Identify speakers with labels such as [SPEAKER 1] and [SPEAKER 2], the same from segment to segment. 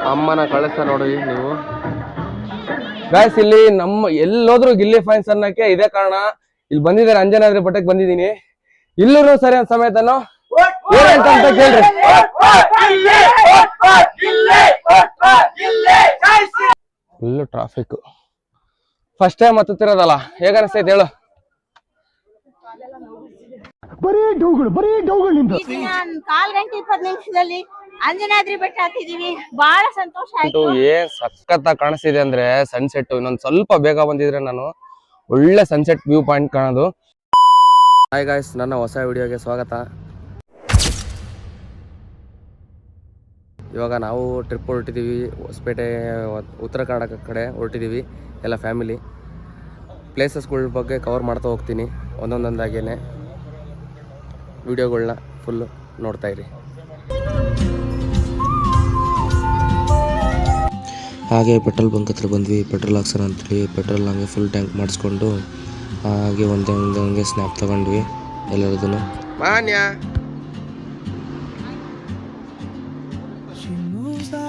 [SPEAKER 1] ಅಮ್ಮನ ಕಳಿಸ ನೋಡಿ ನೀವು ಗಾಯ್ಸ್. ಇಲ್ಲಿ ನಮ್ಮ ಎಲ್ಲೋದ್ರು ಗಿಲ್ಲಿ ಫ್ಯಾನ್ಸ್ ಅನ್ನಕ್ಕೆ ಇದೇ ಕಾರಣ. ಇಲ್ಲಿ ಬಂದಿದ್ದಾರೆ, ಅಂಜನಾದ್ರಿ ಬೆಟ್ಟಕ್ಕೆ ಬಂದಿದ್ದೀನಿ. ಇಲ್ಲೂ ಸರಿ ಅಂತ ಸಮೇತನು ಏನಂತ ಕೇಳ್ರಿ. Full traffic. ಫಸ್ಟ್ ಟೈಮ್ ಹತ್ತುತ್ತಿರೋದಲ್ಲ, ಹೇಗ ಅನಿಸ್ತೈತೆ ಹೇಳು?
[SPEAKER 2] ಬರೀ ಡೌಗಳು ನಿಂದು.
[SPEAKER 3] 1/4 ಗಂಟೆ 20 ನಿಮಿಷದಲ್ಲಿ ಅಂಜನಾದ್ರಿ ಬೆಟ್ಟ ಹತ್ತಿದೀವಿ. ಬಹಳ ಸಂತೋಷ ಆಯ್ತು.
[SPEAKER 1] ಏನ್ ಸಖತ್ತಾಗಿ ಕಾಣಿಸ್ತಿದೆ ಅಂದ್ರೆ ಸನ್ಸೆಟ್. ಇನ್ನೊಂದ್ ಸ್ವಲ್ಪ ಬೇಗ ಬಂದಿದ್ರೆ ನಾನು ಒಳ್ಳೆ ಸನ್ಸೆಟ್ ವ್ಯೂ ಪಾಯಿಂಟ್ ಕಾಣೋದು. ಹಾಯ್ ಗಾಯ್ಸ್, ನನ್ನ ಹೊಸ ವಿಡಿಯೋಗೆ ಸ್ವಾಗತ. ಇವಾಗ ನಾವು ಟ್ರಿಪ್ ಹೊರಟಿದ್ದೀವಿ. ಹೊಸಪೇಟೆ ಉತ್ತರ ಕರ್ನಾಟಕ ಕಡೆ ಹೊರಟಿದ್ದೀವಿ ಎಲ್ಲ ಫ್ಯಾಮಿಲಿ. ಪ್ಲೇಸಸ್ಗಳ ಬಗ್ಗೆ ಕವರ್ ಮಾಡ್ತಾ ಹೋಗ್ತೀನಿ ಒಂದೊಂದಾಗೇನೆ. ವಿಡಿಯೋಗಳನ್ನ ಫುಲ್ಲು ನೋಡ್ತಾ ಇರಿ.
[SPEAKER 4] ಹಾಗೆ ಪೆಟ್ರೋಲ್ ಬಂಕ್ ಹತ್ರ ಬಂದ್ವಿ. ಪೆಟ್ರೋಲ್ ಹಾಕ್ಸೋಣ ಅಂತೇಳಿ ಪೆಟ್ರೋಲ್ ಹಂಗೆ ಫುಲ್ ಟ್ಯಾಂಕ್ ಮಾಡಿಸ್ಕೊಂಡು ಹಾಗೆ ಒಂದೇ ಸ್ನ್ಯಾಪ್ ತಗೊಂಡ್ವಿ ಎಲ್ಲರದೂ.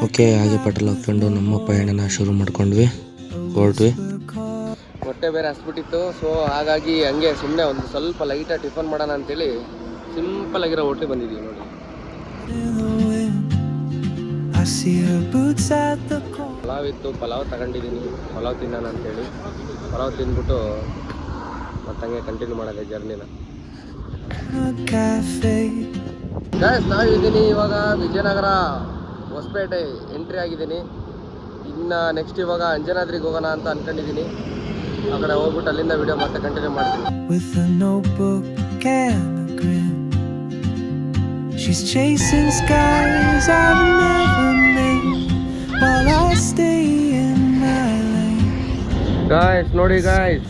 [SPEAKER 4] ಓಕೆ, ಹಾಗೆ ಪೆಟ್ರೋಲ್ ಹಾಕ್ಕೊಂಡು ನಮ್ಮ ಪಯಣನ ಶುರು ಮಾಡ್ಕೊಂಡ್ವಿ, ಹೊರಟ್ವಿ.
[SPEAKER 1] ಹೊಟ್ಟೆ ಬೇರೆ ಹಸ್ಬಿಟ್ಟಿತ್ತು. ಸೊ ಹಾಗಾಗಿ ಹಂಗೆ ಸುಮ್ಮನೆ ಒಂದು ಸ್ವಲ್ಪ ಲೈಟಾಗಿ ಟಿಫನ್ ಮಾಡೋಣ ಅಂತೇಳಿ ಸಿಂಪಲ್ ಆಗಿರೋ ಹೋಟ್ಲಿಗೆ ಬಂದಿದ್ದೀವಿ ನೋಡಿ. ಪಲಾವ್ ಇತ್ತು, ಪಲಾವ್ ತಗೊಂಡಿದ್ದೀನಿ. ಪಲಾವ್ ತಿನ್ನೋಣ ಅಂತೇಳಿ ಪಲಾವ್ ತಿಂದ್ಬಿಟ್ಟು ಮತ್ತಂಗೆ ಕಂಟಿನ್ಯೂ ಮಾಡೋದೆ ಜರ್ನಿನ. ನಾವಿದ್ದೀನಿ ಇವಾಗ ವಿಜಯನಗರ ಹೊಸಪೇಟೆ ಎಂಟ್ರಿ ಆಗಿದ್ದೀನಿ. ಇನ್ನು ನೆಕ್ಸ್ಟ್ ಇವಾಗ ಅಂಜನಾದ್ರಿಗೆ ಹೋಗೋಣ ಅಂತ ಅನ್ಕೊಂಡಿದ್ದೀನಿ. ಆ ಕಡೆ ಹೋಗ್ಬಿಟ್ಟು ಅಲ್ಲಿಂದ ವಿಡಿಯೋ ಮತ್ತೆ ಕಂಟಿನ್ಯೂ ಮಾಡ್ತೀನಿ. She's chasing skies I've never named while I stay in my lane. Guys, ನೋಡಿ guys,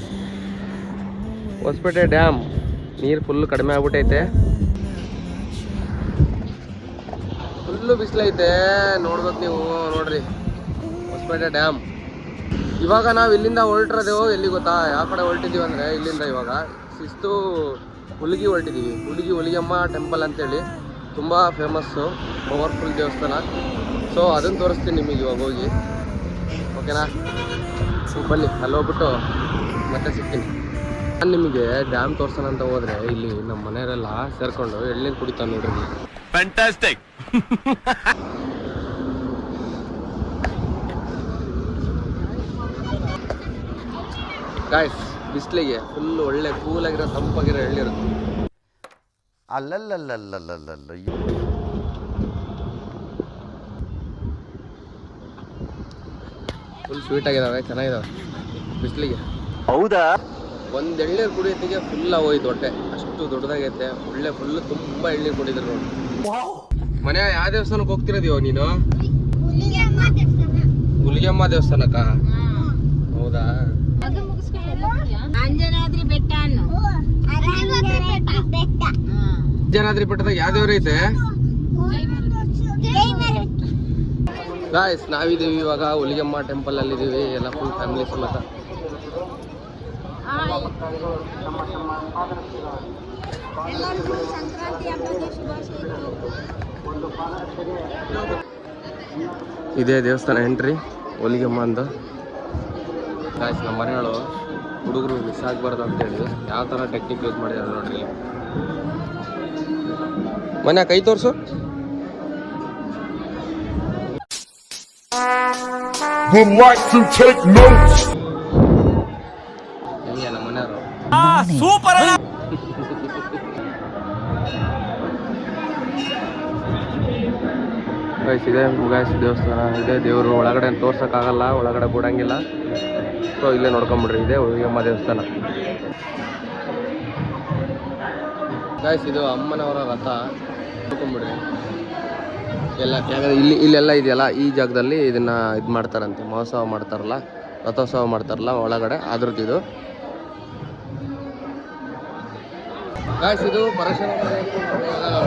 [SPEAKER 1] ಹೊಸಪೇಟೆ ಡ್ಯಾಮ್ ನೀರು ಫುಲ್ಲು ಕಡಿಮೆ ಆಗ್ಬಿಟ್ಟೈತೆ. ಫುಲ್ಲು ಬಿಸಿಲೈತೆ, ನೋಡ್ಬೇಕು ನೀವು. ನೋಡ್ರಿ ಹೊಸಪೇಟೆ ಡ್ಯಾಮ್. ಇವಾಗ ನಾವು ಇಲ್ಲಿಂದ ಹೊರಟಿರೋದೇವು ಎಲ್ಲಿ ಗೊತ್ತಾ? ಯಾವ ಕಡೆ ಹೊರಟಿದ್ದೀವಿ ಅಂದರೆ ಇಲ್ಲಿಂದ ಇವಾಗ ಶಿಸ್ತು ಹುಲಿಗಿ ಹೊರಟಿದ್ದೀವಿ. ಹುಲಿಗೆಮ್ಮ ಟೆಂಪಲ್ ಅಂತೇಳಿ ತುಂಬ ಫೇಮಸ್ಸು, ಪವರ್ಫುಲ್ ದೇವಸ್ಥಾನ. ಸೊ ಅದನ್ನು ತೋರಿಸ್ತೀನಿ ನಿಮಗೆ ಇವಾಗ ಹೋಗಿ. ಓಕೆನಾ? ಬನ್ನಿ, ಅಲ್ಲಿ ಹೋಗ್ಬಿಟ್ಟು ಮತ್ತೆ ಸಿಗ್ತೀನಿ. ನಾನು ನಿಮಗೆ ಡ್ಯಾಮ್ ತೋರ್ಸೋಣ ಅಂತ ಹೋದರೆ ಇಲ್ಲಿ ನಮ್ಮ ಮನೆಯವರೆಲ್ಲ ಸೇರ್ಕೊಂಡು ಎಳ್ನೀರು ಕುಡಿತಾನೆ ನೋಡ್ರಿ. ಫ್ಯಾಂಟಾಸ್ಟಿಕ್. ಗಾಯ್ಸ್, ಬಿಸಿಲಿಗೆ ಫುಲ್ ಒಳ್ಳೆ ಕೂಲಾಗಿರೋ ತಂಪಾಗಿರೋ ಎಳ್ನೀರು.
[SPEAKER 5] ಅಲ್ಲಲ್ಲಲ್ಲಲ್ಲಲ್ಲಲ್ಲ
[SPEAKER 1] ಫುಲ್ ಸ್ವೀಟ್ ಆಗಿದಾವೆ, ಚೆನ್ನಾಗಿದಾವೆ ಬಿಸಿಲಿಗೆ.
[SPEAKER 5] ಹೌದಾ?
[SPEAKER 1] ಒಂದು ಎಳ್ನೀರು ಕುಡಿಯೋತ್ತಿಗೆ ಫುಲ್ ಹೋಯ್ತು ಹೊಟ್ಟೆ, ಅಷ್ಟು ದೊಡ್ಡದಾಗೈತೆ. ಒಳ್ಳೆ ಫುಲ್ ತುಂಬ ಎಳ್ನೀರು ಕುಡಿದ್ರು ನೋಡಿ. ಮನೆ ಯಾವ ದೇವಸ್ಥಾನಕ್ಕೆ ಹೋಗ್ತಿರೋದಿವ ನೀನು? ಹುಲಿಗೆಮ್ಮ ದೇವಸ್ಥಾನಕ್ಕ? ಹೌದಾ?
[SPEAKER 3] ಅಂಜನಾದ್ರಿ ಬೆಟ್ಟ.
[SPEAKER 1] ಅಂಜನಾದ್ರಿ ಬೆಟ್ಟದಾಗ ಯಾವ ದೇವ್ರ ಐತೆ? ಗಾಯ್ಸ್, ನಾವಿದ್ದೀವಿ ಇವಾಗ ಹುಲಿಗೆಮ್ಮ ಟೆಂಪಲ್ ಅಲ್ಲಿ ಇದೀವಿ, ಎಲ್ಲ ಫುಲ್ ಫ್ಯಾಮಿಲಿ ಸಮೇತ. ಇದೇ ದೇವಸ್ಥಾನ ಎಂಟ್ರಿ ಹುಲಿಗೆಮ್ಮ ಅಂತ. ಗಾಯ್ಸ್, ನಮ್ಮ ಮನೆಗಳು ಹುಡುಗರು ಮಿಸ್ ಆಗಬಾರ್ದು ಅಂತೇಳಿ ಯಾವ ಥರ ಟೆಕ್ನಿಕ್ ಯೂಸ್ ಮಾಡಿದ್ದಾರೆ ನೋಡ್ರಿ. ಮನೆ ಕೈ ತೋರಿಸು. ಹೆಂಗೆ ನಮ್ಮ ಮನೆಯವರು ಸೂಪರ್. ಇದೆ ಗಾಯ್ಸ್ ದೇವಸ್ಥಾನ. ಇದೆ ದೇವರು. ಒಳಗಡೆ ತೋರ್ಸೋಕ್ಕಾಗಲ್ಲ, ಒಳಗಡೆ ಬಿಡಂಗಿಲ್ಲ. ಸೊ ಇಲ್ಲೇ ನೋಡ್ಕೊಂಬಿಡ್ರಿ, ಇದೆ ಹುಲಿಗೆಮ್ಮ ದೇವಸ್ಥಾನ. ಗಾಯ್ಸ್, ಇದು ಅಮ್ಮನವರ ರಥ. ನೋಡ್ಕೊಂಬಿಡ್ರಿ ಎಲ್ಲ. ಇಲ್ಲೆಲ್ಲ ಇದೆಯಲ್ಲ, ಈ ಜಾಗದಲ್ಲಿ ಇದನ್ನ ಇದು ಮಾಡ್ತಾರಂತೆ, ಮಹೋತ್ಸವ ಮಾಡ್ತಾರಲ್ಲ, ರಥೋತ್ಸವ ಮಾಡ್ತಾರಲ್ಲ ಒಳಗಡೆ, ಅದ್ರದ್ದು ಇದು. ಗಾಯ್ಸ್, ಇದು ಪರಶುರಾಮ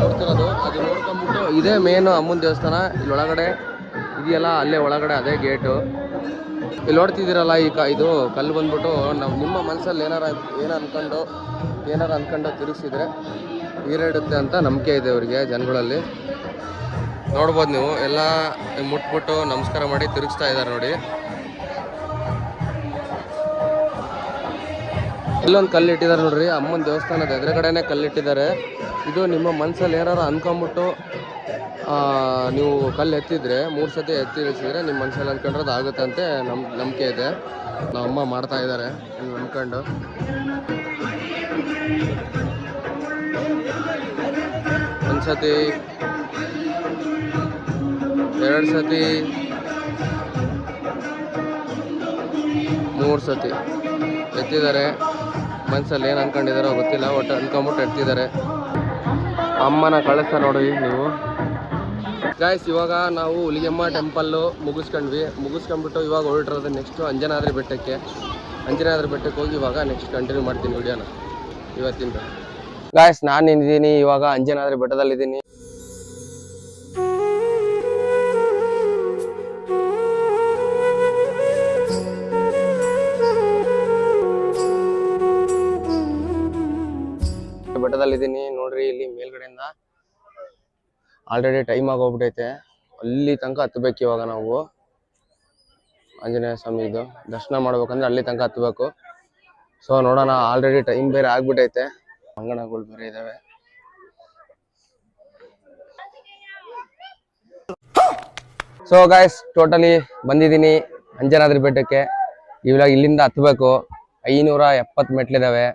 [SPEAKER 1] ನೋಡ್ತಿರೋದು. ಅದು ನೋಡ್ಕೊಂಡ್ಬಿಟ್ಟು ಇದೇ ಮೇನು ಅಮ್ಮನ ದೇವಸ್ಥಾನ. ಇಲ್ಲಿ ಒಳಗಡೆ ಇದೆಯಲ್ಲ, ಅಲ್ಲೇ ಒಳಗಡೆ ಅದೇ ಗೇಟು. ಇಲ್ಲಿ ನೋಡ್ತಿದ್ದೀರಲ್ಲ, ಇದು ಕಲ್ಲು ಬಂದ್ಬಿಟ್ಟು ನಿಮ್ಮ ಮನಸ್ಸಲ್ಲಿ ಏನಾರು ಅನ್ಕೊಂಡು ತಿರುಗಿಸಿದ್ರೆ ಈರೇಡುತ್ತೆ ಅಂತ ನಂಬಿಕೆ ಇದೆ ಅವರಿಗೆ, ಜನಗಳಲ್ಲಿ. ನೋಡ್ಬೋದು ನೀವು ಎಲ್ಲ ಮುಟ್ಬಿಟ್ಟು ನಮಸ್ಕಾರ ಮಾಡಿ ತಿರುಗಿಸ್ತಾ ಇದ್ದಾರೆ ನೋಡಿ. ಇಲ್ಲೊಂದು ಕಲ್ಲು ಇಟ್ಟಿದ್ದಾರೆ ನೋಡ್ರಿ, ಅಮ್ಮನ ದೇವಸ್ಥಾನದ ಎದುರುಗಡೆನೆ ಕಲ್ಲಿಟ್ಟಿದ್ದಾರೆ. ಇದು ನಿಮ್ಮ ಮನಸ್ಸಲ್ಲಿ ಏನಾರು ಅನ್ಕೊಂಬಿಟ್ಟು ನೀವು ಕಲ್ಲು ಎತ್ತಿದ್ರೆ 3 ಸತಿ ಎತ್ತಿ ಇಳಿಸಿದ್ರೆ ನಿಮ್ಮ ಮನಸ್ಸಲ್ಲಿ ಅನ್ಕೊಂಡ್ರೆ ಅದು ಆಗುತ್ತೆ ಅಂತ ನಂಬಿಕೆ ಇದೆ. ನಮ್ಮ ಅಮ್ಮ ಮಾಡ್ತಾ ಇದ್ದಾರೆ ಅನ್ಕೊಂಡು. ಒಂದು ಸತಿ, 2 ಸತಿ, 3 ಸತಿ ಎತ್ತಿದ್ದಾರೆ. ಮನಸ್ಸಲ್ಲಿ ಏನು ಅನ್ಕೊಂಡಿದಾರೋ ಗೊತ್ತಿಲ್ಲ, ಒಟ್ಟು ಅನ್ಕೊಂಬಿಟ್ಟು ಎತ್ತಿದ್ದಾರೆ. ಅಮ್ಮನ ಕಳಿಸ್ತಾ ನೋಡಿ ನೀವು ಗಾಯ್ಸ್. ಇವಾಗ ನಾವು ಹುಲಿಗೆಮ್ಮ ಟೆಂಪಲ್ಲು ಮುಗಿಸ್ಕೊಂಡ್ಬಿಟ್ಟು ಇವಾಗ ಹೊರಟಿರೋದು ನೆಕ್ಸ್ಟು ಅಂಜನಾದ್ರಿ ಬೆಟ್ಟಕ್ಕೆ. ಅಂಜನಾದ್ರಿ ಬೆಟ್ಟಕ್ಕೆ ಹೋಗಿ ಇವಾಗ ನೆಕ್ಸ್ಟ್ ಕಂಟಿನ್ಯೂ ಮಾಡ್ತೀನಿ ವಿಡಿಯೋನ ಇವತ್ತಿಂದ. ಗಾಯ್ಸ್ ನಾನು ಇದ್ದೀನಿ ಇವಾಗ ಅಂಜನಾದ್ರಿ ಬೆಟ್ಟದಲ್ಲಿದ್ದೀನಿ. ಬೆಟ್ಟದಲ್ಲಿದ್ದೀನಿ ನೋಡ್ರಿ. ಇಲ್ಲಿ ಮೇಲ್ಗಡೆಯಿಂದ ಆಲ್ರೆಡಿ ಟೈಮ್ ಆಗೋಗ್ಬಿಟ್ಟೈತೆ. ಅಲ್ಲಿ ತನಕ ಹತ್ತಬೇಕು ಇವಾಗ ನಾವು. ಆಂಜನೇಯ ಸ್ವಾಮಿದು ದರ್ಶನ ಮಾಡ್ಬೇಕಂದ್ರೆ ಅಲ್ಲಿ ತನಕ ಹತ್ತಬೇಕು. ಸೊ ನೋಡೋಣ, ಆಲ್ರೆಡಿ ಟೈಮ್ ಬೇರೆ ಆಗ್ಬಿಟ್ಟೈತೆ. ಅಂಗಣಗಳು ಬೇರೆ ಇದಾವೆ. ಸೊ ಗಾಯ್ಸ್ ಟೋಟಲಿ ಬಂದಿದ್ದೀನಿ ಅಂಜನಾದ್ರಿ ಬೆಟ್ಟಕ್ಕೆ. ಇವಾಗ ಇಲ್ಲಿಂದ ಹತ್ತಬೇಕು. 570 ಮೆಟ್ಲಿದಾವೆ.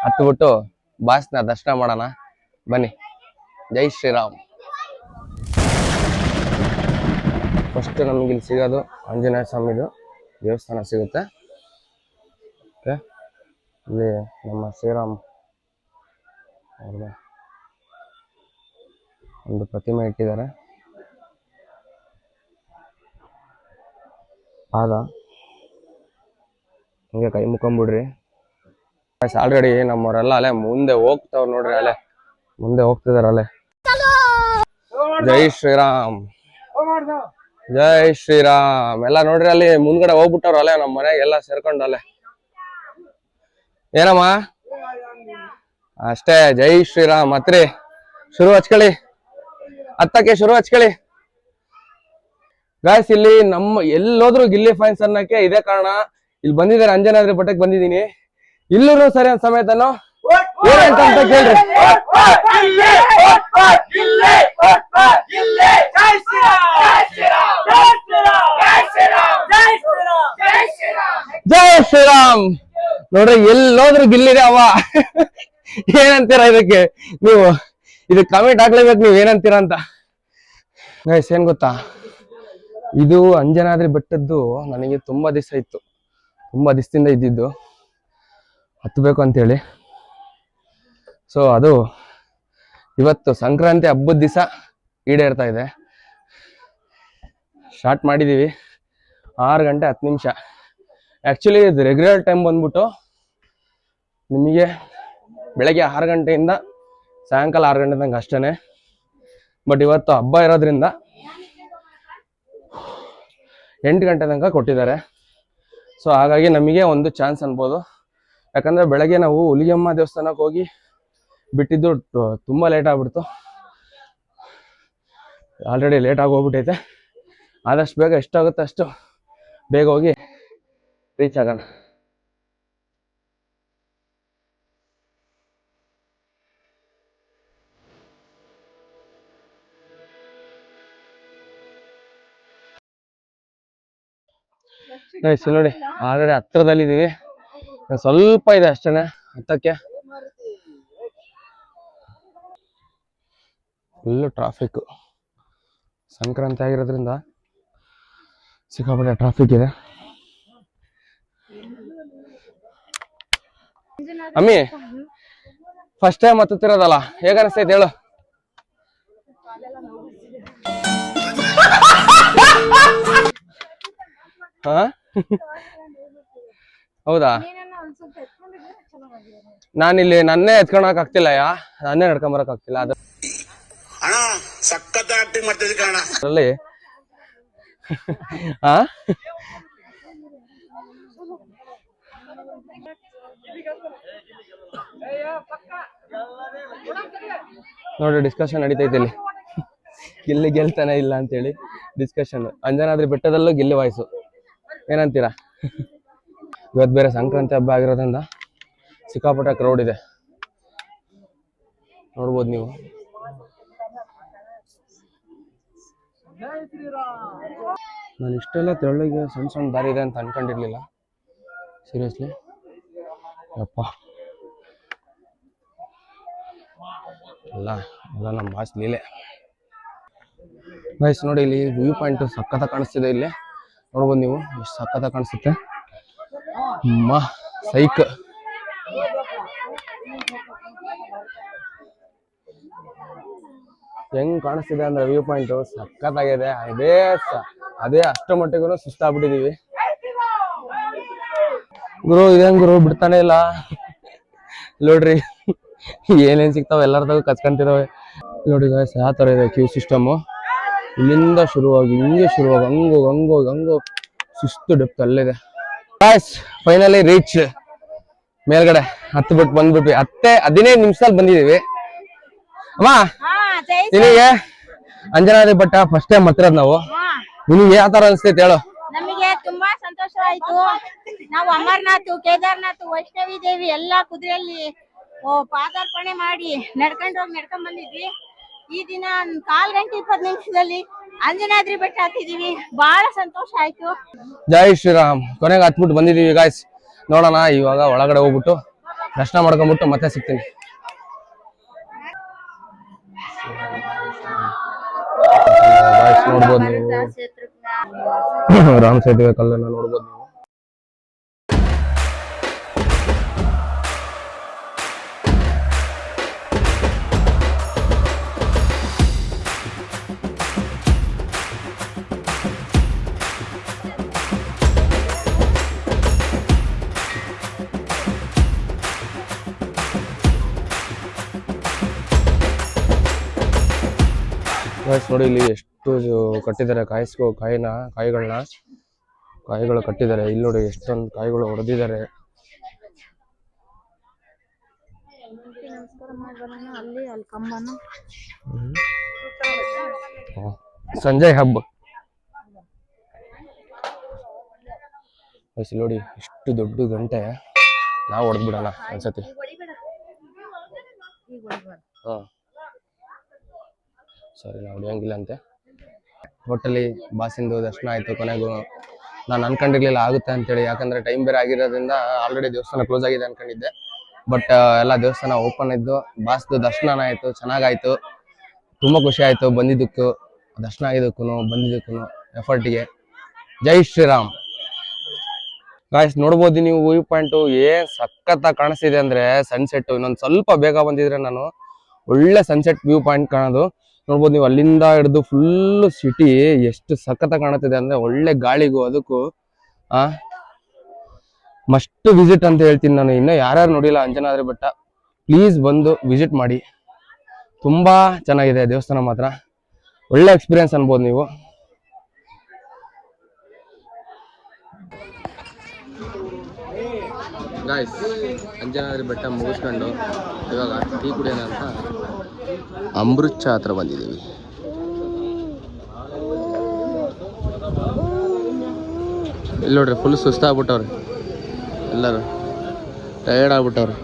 [SPEAKER 1] ಹತ್ಬಿಟ್ಟು ಬಾಸ್ನ ದರ್ಶನ ಮಾಡೋಣ ಬನ್ನಿ. ಜೈ ಶ್ರೀರಾಮ್. ಫಸ್ಟ್ ನಮ್ಗೆ ಇಲ್ಲಿ ಸಿಗೋದು ಆಂಜನೇಯ ಸ್ವಾಮಿದು ದೇವಸ್ಥಾನ ಸಿಗುತ್ತೆ. ಓಕೆ, ಇಲ್ಲಿ ನಮ್ಮ ಶ್ರೀರಾಮ್ ಅವ್ರದ್ದು ಒಂದು ಪ್ರತಿಮೆ ಇಟ್ಟಿದ್ದಾರೆ. ಪಾದ ಹಿಂಗೆ ಕೈ ಮುಕೊಂಬಿಡ್ರಿ. ಆಲ್ರೆಡಿ ನಮ್ಮವರೆಲ್ಲ ಅಲ್ಲೇ ಮುಂದೆ ಹೋಗ್ತಾವ್ರು ನೋಡ್ರಿ, ಅಲ್ಲೇ ಮುಂದೆ ಹೋಗ್ತಿದಾರೆ ಅಲ್ಲೇ. ಜೈ ಶ್ರೀರಾಮ್, ಜೈ ಶ್ರೀರಾಮ್ ಎಲ್ಲ ನೋಡ್ರಿ. ಅಲ್ಲಿ ಮುಂದ್ಗಡೆ ಹೋಗ್ಬಿಟ್ಟವ್ರು ಅಲ್ಲೇ ನಮ್ಮ ಮನೆಗೆಲ್ಲ ಸೇರ್ಕೊಂಡು ಅಲ್ಲೇ. ಏನಮ್ಮ ಅಷ್ಟೇ. ಜೈ ಶ್ರೀರಾಮ್. ಹತ್ರಿ, ಶುರು ಹಚ್ಕೊಳ್ಳಿ, ಹತ್ತಕ್ಕೆ ಶುರು ಹಚ್ಕೊಳ್ಳಿ ಗಾಯ್ಸ್. ಇಲ್ಲಿ ನಮ್ಮ ಎಲ್ಲೋದ್ರು ಗಿಲ್ಲಿ ಫೈನ್ಸ್ ಅನ್ನಕ್ಕೆ ಇದೇ ಕಾರಣ. ಇಲ್ಲಿ ಬಂದಿದ್ದಾರೆ, ಅಂಜನಾದ್ರಿ ಬೆಟ್ಟಕ್ಕೆ ಬಂದಿದ್ದೀನಿ. ಇಲ್ಲೂ ಸರಿ ಅಂತ ಸಮೇತನು ಏನಂತ ಕೇಳ್ರಿ. ಜೈ ಶ್ರೀರಾಮ್ ನೋಡ್ರಿ, ಎಲ್ಲೋದ್ರು ಗಿಲ್ಲಿದೆ ಅವ. ಏನಂತೀರಾ ಇದಕ್ಕೆ ನೀವು? ಇದಕ್ಕೆ ಕಮೆಂಟ್ ಹಾಕ್ಲೇಬೇಕು ನೀವು ಏನಂತೀರಾ ಅಂತ. ಗೈಸ್ ಏನ್ ಗೊತ್ತಾ, ಇದು ಅಂಜನಾದ್ರಿ ಬೆಟ್ಟದ್ದು ನನಗೆ ತುಂಬಾ ದಿವಸ ಇತ್ತು, ತುಂಬಾ ದಿವಸದಿಂದ ಇದ್ದಿದ್ದು ಹತ್ತಬೇಕು ಅಂತೇಳಿ. ಸೊ ಅದು ಇವತ್ತು ಸಂಕ್ರಾಂತಿ ಹಬ್ಬದ ದಿವಸ ಈಡೇರ್ತಾ ಇದೆ. ಸ್ಟಾರ್ಟ್ ಮಾಡಿದ್ದೀವಿ 6 ಗಂಟೆ 10 ನಿಮಿಷ. ಆ್ಯಕ್ಚುಲಿ ಇದು ರೆಗ್ಯುಲರ್ ಟೈಮ್ ಬಂದ್ಬಿಟ್ಟು ನಿಮಗೆ ಬೆಳಗ್ಗೆ 6 ಗಂಟೆಯಿಂದ ಸಾಯಂಕಾಲ 6 ಗಂಟೆ ತನಕ ಅಷ್ಟೇ. ಬಟ್ ಇವತ್ತು ಹಬ್ಬ ಇರೋದ್ರಿಂದ 8 ಗಂಟೆ ತನಕ ಕೊಟ್ಟಿದ್ದಾರೆ. ಸೊ ಹಾಗಾಗಿ ನಮಗೆ ಒಂದು ಚಾನ್ಸ್ ಅನ್ಬೋದು. ಯಾಕಂದರೆ ಬೆಳಗ್ಗೆ ನಾವು ಹುಲಿಗೆಮ್ಮ ದೇವಸ್ಥಾನಕ್ಕೆ ಹೋಗಿ ಬಿಟ್ಟಿದ್ದು ತುಂಬ ಲೇಟ್ ಆಗ್ಬಿಡ್ತು. ಆಲ್ರೆಡಿ ಲೇಟ್ ಆಗೋಗ್ಬಿಟ್ಟೈತೆ. ಆದಷ್ಟು ಬೇಗ ಎಷ್ಟಾಗುತ್ತೆ ಅಷ್ಟು ಬೇಗ ಹೋಗಿ ರೀಚ್ ಆಗೋಣ. ನೈಸ್ ನೋಡಿ, ಆಲ್ರೆಡಿ ಹತ್ರದಲ್ಲಿದ್ದೀವಿ. ಸ್ವಲ್ಪ ಇದೆ ಅಷ್ಟೇ ಹತ್ತಕ್ಕೆ. Full traffic. ಸಂಕ್ರಾಂತಿ ಆಗಿರೋದ್ರಿಂದ ಸಿಕ್ಕಾಪಟ್ಟೆ ಟ್ರಾಫಿಕ್ ಇದೆ. ಅಮ್ಮಿ ಫಸ್ಟ್ ಟೈಮ್ ಹತ್ತುತ್ತಿರೋದಲ್ಲ, ಹೇಗ ಅನಿಸ್ತೈತೆ ಹೇಳು? ಹಾ ಹೌದಾ? ನಾನಿಲ್ಲಿ ನನ್ನೇ ಎತ್ಕೊಳಕ್ ಆಗ್ತಿಲ್ಲ, ನನ್ನೇ ನಡ್ಕೊಂಬರಕ್ ಆಗ್ತಿಲ್ಲ. ಅದ್ರಲ್ಲಿ ಹಾ ನೋಡಿ ಡಿಸ್ಕಷನ್ ನಡೀತೈತೆ ಇಲ್ಲಿ. ಗಿಲ್ಲಿ ಗೆಲ್ತಾನೆ ಇಲ್ಲ ಅಂತೇಳಿ ಡಿಸ್ಕಷನ್. ಅಂಜನಾದ್ರಿ ಬೆಟ್ಟದಲ್ಲೂ ಗಿಲ್ಲಿ ವಾಯ್ಸು. ಏನಂತೀರಾ? ಇವತ್ತು ಬೇರೆ ಸಂಕ್ರಾಂತಿ ಹಬ್ಬ ಆಗಿರೋದ್ರಿಂದ ಸಿಕ್ಕಾಪಟ್ಟೆ ಕ್ರೌಡ್ ಇದೆ, ನೋಡ್ಬೋದು ನೀವು. ನಾನು ಇಷ್ಟೆಲ್ಲ ತೆಳ್ಳಗೆ ಸಣ್ಣ ಸಣ್ಣ ದಾರಿ ಇದೆ ಅಂತ ಅನ್ಕೊಂಡಿರ್ಲಿಲ್ಲ, ಸೀರಿಯಸ್ಲಿ. ಯಪ್ಪ, ಎಲ್ಲ ನಮ್ಮ ಬಾಸ್ ಲೀಲೆ. ಗೈಸ್ ನೋಡಿ, ಇಲ್ಲಿ ವ್ಯೂ ಪಾಯಿಂಟ್ ಸಖತ್ತಾಗಿ ಕಾಣಿಸ್ತಿದೆ. ಇಲ್ಲಿ ನೋಡ್ಬೋದು ನೀವು, ಎಷ್ಟು ಸಖತ್ತಾಗಿ ಕಾಣಿಸುತ್ತೆ. ಸೈಕ್ ಹೆಂಗ್ ಕಾಣಿಸ್ತಿದೆ ಅಂದ್ರೆ ವ್ಯೂ ಪಾಯಿಂಟ್ ಸಖತ್ತಾಗಿದೆ. ಅದೇ ಅಷ್ಟರ ಮಟ್ಟಿಗೂ ಸುಸ್ತಾಗ್ಬಿಟ್ಟಿದೀವಿ ಗುರು. ಇದೇನ್ ಗುರು ಬಿಡ್ತಾನೆ ಇಲ್ಲ ನೋಡ್ರಿ, ಏನೇನ್ ಸಿಗ್ತಾವ ಎಲ್ಲರದಾಗೂ ಕಚ್ಕೊಂತಿದಾವೆ ನೋಡಿ ಗಾಯ್ಸ್. ಯಾವ ತರ ಇದೆ ಕ್ಯೂ ಸಿಸ್ಟಮು. ಇಲ್ಲಿಂದ ಶುರುವಾಗಿ ಹಿಂಗೆ ಶುರುವಾಗಿ ಹಂಗೋಗಿ ಸುಸ್ತು ಡೆಪ್ತ್ ಅಲ್ಲಿದೆ ಗಾಯ್ಸ್. ಫೈನಲಿ ರೀಚ್ ಮೇಲ್ಗಡೆ ಹತ್ಬಿಟ್ಟು ಬಂದ್ಬಿಟ್ವಿ. 15 ನಿಮಿಷದಲ್ಲಿ ಬಂದಿದೀವಿ. ಅಮ್ಮ, ನಿನಗೆ ಅಂಜನಾದ್ರಿ ಬೆಟ್ಟ ಫಸ್ಟ್ ಟೈಮ್ ಹತ್ತಿರೋದು ನಾವು. ನಿನಗೆ ಯಾವ ತರ ಅನಿಸ್ತೈತೆ ಹೇಳು?
[SPEAKER 3] ನಮಗೆ ತುಂಬಾ ಸಂತೋಷವಾಯ್ತು. ನಾವು ಅಮರನಾಥ್, ಕೇದಾರ್ನಾಥ್, ವೈಷ್ಣವಿ ದೇವಿ ಎಲ್ಲಾ ಕುದುರೆಯಲ್ಲಿ ಪಾದಾರ್ಪಣೆ ಮಾಡಿ ನಡ್ಕೊಂಡ್ ಬಂದಿದ್ವಿ. ಈ ದಿನ 1/4 ಗಂಟೆ 20 ನಿಮಿಷದಲ್ಲಿ ಅಂಜನಾದ್ರಿ ಬೆಟ್ಟ ಹತ್ತಿದೀವಿ. ಬಹಳ ಸಂತೋಷ ಆಯ್ತು.
[SPEAKER 1] ಜೈ ಶ್ರೀರಾಮ್. ಕೊನೆಗೆ ಹತ್ಬಿಟ್ಟು ಬಂದಿದೀವಿ ಗಾಯ್ಸ್. ನೋಡೋಣ ಇವಾಗ ಒಳಗಡೆ ಹೋಗ್ಬಿಟ್ಟು ದರ್ಶನ ಮಾಡ್ಕೊಂಡ್ಬಿಟ್ಟು ಮತ್ತೆ ಸಿಗ್ತೀನಿ. ನೋಡ್ಬೋದು ನೀವು ರಾಮ ಸೇತುವೆ ಕಲ್ಲನ್ನ ನೋಡ್ಬೋದು ನೀವು. ನೋಡಿ ಇಲ್ಲಿ ಎಷ್ಟು ಕಟ್ಟಿದ್ದಾರೆ ಕಾಯಿಗಳು ಕಟ್ಟಿದ್ದಾರೆ. ಇಲ್ಲಿ ನೋಡಿ ಎಷ್ಟೊಂದು ಕಾಯಿಗಳು ಹೊಡೆದಿದ್ದಾರೆ. ಸಂಜಯ್ ಹಬ್ಬ ನೋಡಿ, ಇಷ್ಟು ದೊಡ್ಡ ಗಂಟೆ. ನಾವು ಹೊಡೆದ್ಬಿಡೋಣ ಅನ್ಸತಿ. ಹಾ ಸರಿ, ನಾವು ಹೊಡೆಯಂಗಿಲ್ಲ ಅಂತೆ. ಒಟ್ಟಲ್ಲಿ ಬಾಸಿಂದು ದರ್ಶನ ಆಯ್ತು. ಕೊನೆಗೂ ನಾನು ಅನ್ಕೊಂಡಿರ್ಲಿಲ್ಲ ಆಗುತ್ತೆ ಅಂತೇಳಿ, ಯಾಕಂದ್ರೆ ಟೈಮ್ ಬೇರೆ ಆಗಿರೋದ್ರಿಂದ ಆಲ್ರೆಡಿ ದೇವಸ್ಥಾನ ಕ್ಲೋಸ್ ಆಗಿದೆ ಅನ್ಕೊಂಡಿದ್ದೆ. ಬಟ್ ಎಲ್ಲ ದೇವಸ್ಥಾನ ಓಪನ್ ಇದ್ದು ಬಾಸ್ದು ದರ್ಶನ ಆಯ್ತು, ಚೆನ್ನಾಗಾಯ್ತು. ತುಂಬಾ ಖುಷಿ ಆಯ್ತು ಬಂದಿದ್ದಕ್ಕೂ, ದರ್ಶನ ಆಗಿದ್ದಕ್ಕೂ ಬಂದಿದ್ದಕ್ಕೂ ಎಫರ್ಟ್ಗೆ. ಜೈ ಶ್ರೀರಾಮ್. ಗಾಯ್ಸ್ ನೋಡ್ಬೋದು ನೀವು ವ್ಯೂ ಪಾಯಿಂಟ್ ಏನ್ ಸಖತ್ತಾಗಿ ಕಾಣಿಸ್ತಿದೆ ಅಂದ್ರೆ ಸನ್ಸೆಟ್. ಇನ್ನೊಂದು ಸ್ವಲ್ಪ ಬೇಗ ಬಂದಿದ್ರೆ ನಾನು ಒಳ್ಳೆ ಸನ್ಸೆಟ್ ವ್ಯೂ ಪಾಯಿಂಟ್ ಕಾಣೋದು. ನೋಡ್ಬೋದು ನೀವು, ಅಲ್ಲಿಂದ ಹಿಡಿದು ಫುಲ್ ಸಿಟಿ ಎಷ್ಟು ಸಖತ್ತಾಗಿ ಕಾಣುತ್ತಿದೆ ಅಂದ್ರೆ ಒಳ್ಳೆ ಗಾಳಿಗೂ ಅದಕ್ಕೂ ಮಸ್ಟ್ ವಿಸಿಟ್ ಅಂತ ಹೇಳ್ತೀನಿ ನಾನು. ಇನ್ನು ಯಾರ್ಯಾರು ನೋಡಿಲ್ಲ ಅಂಜನಾದ್ರಿ ಬೆಟ್ಟ, ಪ್ಲೀಸ್ ಬಂದು ವಿಸಿಟ್ ಮಾಡಿ. ತುಂಬಾ ಚೆನ್ನಾಗಿದೆ ದೇವಸ್ಥಾನ, ಮಾತ್ರ ಒಳ್ಳೆ ಎಕ್ಸ್ಪೀರಿಯನ್ಸ್ ಅನ್ಬೋದು ನೀವು. ಗಾಯ್ಸ್, ಅಂಜನಾದ್ರಿ ಬೆಟ್ಟ ಮುಗಿಸ್ಕೊಂಡು ಇವಾಗ ಟೀ ಕುಡಿಯೋಣ ಅಂತ ಅಮೃತ್ ಚಾ ಹತ್ರ ಬಂದಿದ್ದೀವಿ. ಇಲ್ಲಿ ನೋಡ್ರಿ, ಫುಲ್ ಸುಸ್ತಾಗ್ಬಿಟ್ಟವ್ರಿ ಎಲ್ಲರೂ, ಟಯರ್ಡ್ ಆಗ್ಬಿಟ್ಟವ್ರಿ.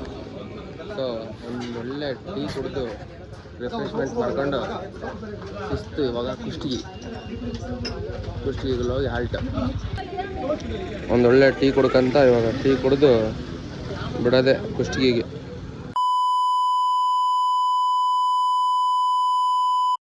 [SPEAKER 1] ಸೊ ಒಂದು ಒಳ್ಳೆ ಟೀ ಕುಡಿದು ರಿಫ್ರೆಶ್ಮೆಂಟ್ ಮಾಡ್ಕೊಂಡು ಶಿಸ್ತು ಇವಾಗ ಕುಷ್ಟಗಿಗೆ ಹೋಗಿ ಹಾಲ್ಟ್. ಒಂದೊಳ್ಳೆ ಟೀ ಕುಡ್ಕಂತ ಇವಾಗ ಟೀ ಕುಡಿದು ಬಿಡೋದೆ ಕುಷ್ಟಗಿಗೆ.